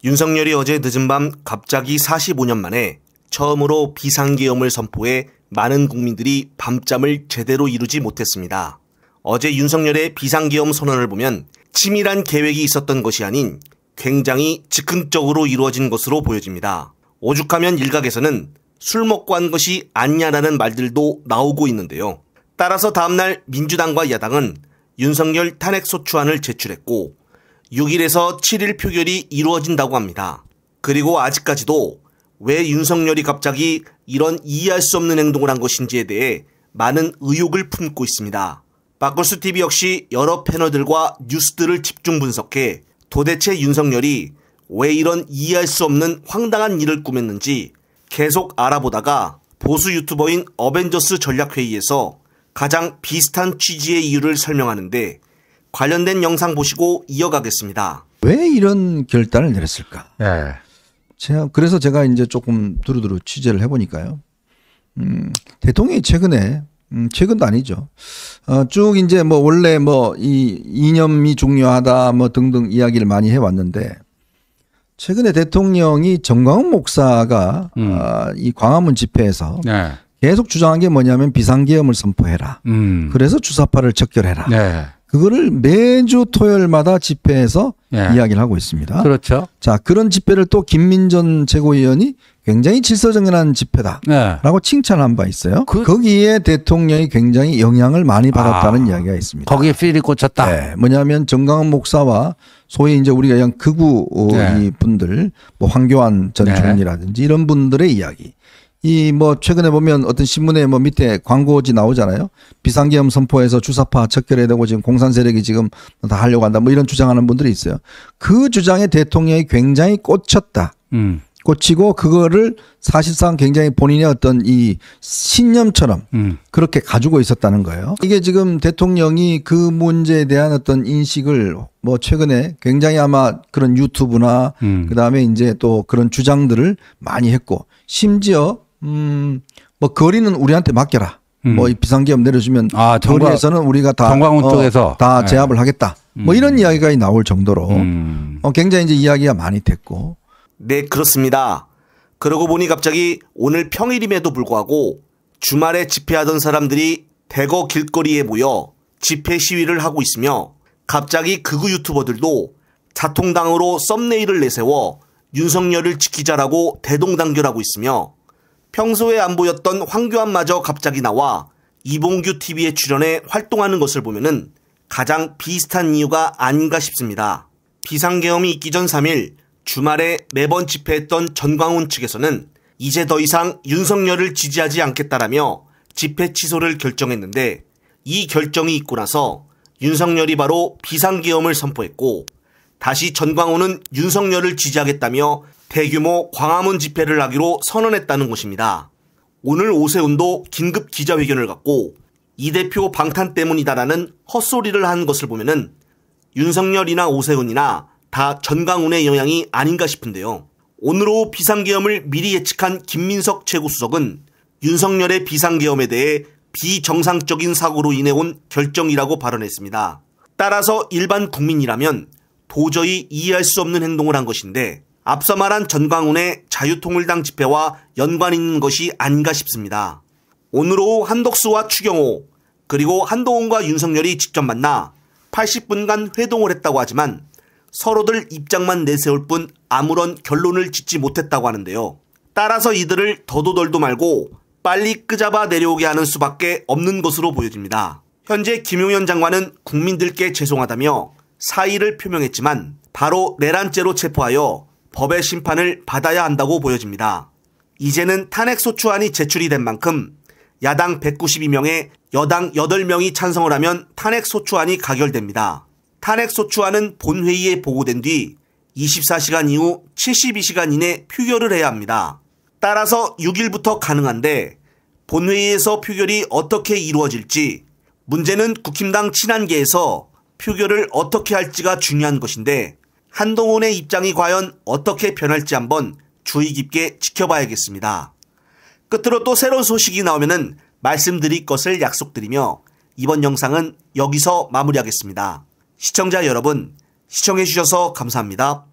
윤석열이 어제 늦은 밤 갑자기 45년 만에 처음으로 비상계엄을 선포해 많은 국민들이 밤잠을 제대로 이루지 못했습니다. 어제 윤석열의 비상계엄 선언을 보면 치밀한 계획이 있었던 것이 아닌 굉장히 즉흥적으로 이루어진 것으로 보여집니다. 오죽하면 일각에서는 술 먹고 한 것이 아니냐라는 말들도 나오고 있는데요. 따라서 다음날 민주당과 야당은 윤석열 탄핵소추안을 제출했고 6일에서 7일 표결이 이루어진다고 합니다. 그리고 아직까지도 왜 윤석열이 갑자기 이런 이해할 수 없는 행동을 한 것인지에 대해 많은 의혹을 품고 있습니다. 박걸수TV 역시 여러 패널들과 뉴스들을 집중 분석해 도대체 윤석열이 왜 이런 이해할 수 없는 황당한 일을 꾸몄는지 계속 알아보다가 보수 유튜버인 어벤져스 전략회의에서 가장 비슷한 취지의 이유를 설명하는데 관련된 영상 보시고 이어가겠습니다. 왜 이런 결단을 내렸을까? 네. 그래서 제가 이제 조금 두루두루 취재를 해보니까요. 대통령이 최근도 아니죠. 쭉 이제 뭐 원래 뭐 이 이념이 중요하다 뭐 등등 이야기를 많이 해왔는데 최근에 대통령이 정광훈 목사가 이 광화문 집회에서 네. 계속 주장한 게 뭐냐면 비상계엄을 선포해라. 그래서 주사파를 척결해라. 네. 그거를 매주 토요일마다 집회에서 네. 이야기를 하고 있습니다. 그렇죠. 자, 그런 집회를 또 김민전 최고위원이 굉장히 질서정연한 집회다라고 칭찬한 바 있어요. 거기에 대통령이 굉장히 영향을 많이 받았다는 이야기가 있습니다. 거기에 필이 꽂혔다. 네, 뭐냐면 정광훈 목사와 소위 이제 우리가 그냥 극우 이 분들, 뭐 황교안 전 총리라든지 이런 분들의 이야기. 이 뭐 최근에 보면 어떤 신문에 뭐 밑에 광고지 나오잖아요. 비상계엄 선포해서 주사파 척결해야 되고 지금 공산 세력이 지금 다 하려고 한다. 뭐 이런 주장하는 분들이 있어요. 그 주장에 대통령이 굉장히 꽂혔다. 꽂히고 그거를 사실상 굉장히 본인의 어떤 이 신념처럼 그렇게 가지고 있었다는 거예요. 이게 지금 대통령이 그 문제에 대한 어떤 인식을 뭐 최근에 굉장히 아마 그런 유튜브나 그다음에 이제 또 그런 주장들을 많이 했고 심지어 뭐 거리는 우리한테 맡겨라. 뭐 이 비상계엄 내려주면 거리에서는 우리가 다 정광훈 쪽에서 다 제압을 하겠다. 뭐 이런 이야기가 나올 정도로 굉장히 이제 이야기가 많이 됐고. 네, 그렇습니다. 그러고 보니 갑자기 오늘 평일임에도 불구하고 주말에 집회하던 사람들이 대거 길거리에 모여 집회 시위를 하고 있으며 갑자기 극우 유튜버들도 자통당으로 썸네일을 내세워 윤석열을 지키자라고 대동단결하고 있으며 평소에 안 보였던 황교안마저 갑자기 나와 이봉규 TV에 출연해 활동하는 것을 보면은 가장 비슷한 이유가 아닌가 싶습니다. 비상계엄이 있기 전 3일 주말에 매번 집회했던 전광훈 측에서는 이제 더 이상 윤석열을 지지하지 않겠다라며 집회 취소를 결정했는데 이 결정이 있고 나서 윤석열이 바로 비상계엄을 선포했고 다시 전광훈은 윤석열을 지지하겠다며 대규모 광화문 집회를 하기로 선언했다는 것입니다. 오늘 오세훈도 긴급 기자회견을 갖고 이 대표 방탄 때문이다라는 헛소리를 한 것을 보면은 윤석열이나 오세훈이나 다 전광훈의 영향이 아닌가 싶은데요. 오늘 오후 비상계엄을 미리 예측한 김민석 최고수석은 윤석열의 비상계엄에 대해 비정상적인 사고로 인해 온 결정이라고 발언했습니다. 따라서 일반 국민이라면 도저히 이해할 수 없는 행동을 한 것인데 앞서 말한 전광훈의 자유통일당 집회와 연관 있는 것이 아닌가 싶습니다. 오늘 오후 한덕수와 추경호 그리고 한동훈과 윤석열이 직접 만나 80분간 회동을 했다고 하지만 서로들 입장만 내세울 뿐 아무런 결론을 짓지 못했다고 하는데요. 따라서 이들을 더도덜도 말고 빨리 끄잡아 내려오게 하는 수밖에 없는 것으로 보여집니다. 현재 김용현 장관은 국민들께 죄송하다며 사의를 표명했지만 바로 내란죄로 체포하여 법의 심판을 받아야 한다고 보여집니다. 이제는 탄핵소추안이 제출이 된 만큼 야당 192명에 여당 8명이 찬성을 하면 탄핵소추안이 가결됩니다. 탄핵소추안은 본회의에 보고된 뒤 24시간 이후 72시간 이내 표결을 해야 합니다. 따라서 6일부터 가능한데 본회의에서 표결이 어떻게 이루어질지 문제는 국힘당 친한계에서 표결을 어떻게 할지가 중요한 것인데 한동훈의 입장이 과연 어떻게 변할지 한번 주의 깊게 지켜봐야겠습니다. 끝으로 또 새로운 소식이 나오면은 말씀드릴 것을 약속드리며 이번 영상은 여기서 마무리하겠습니다. 시청자 여러분, 시청해주셔서 감사합니다.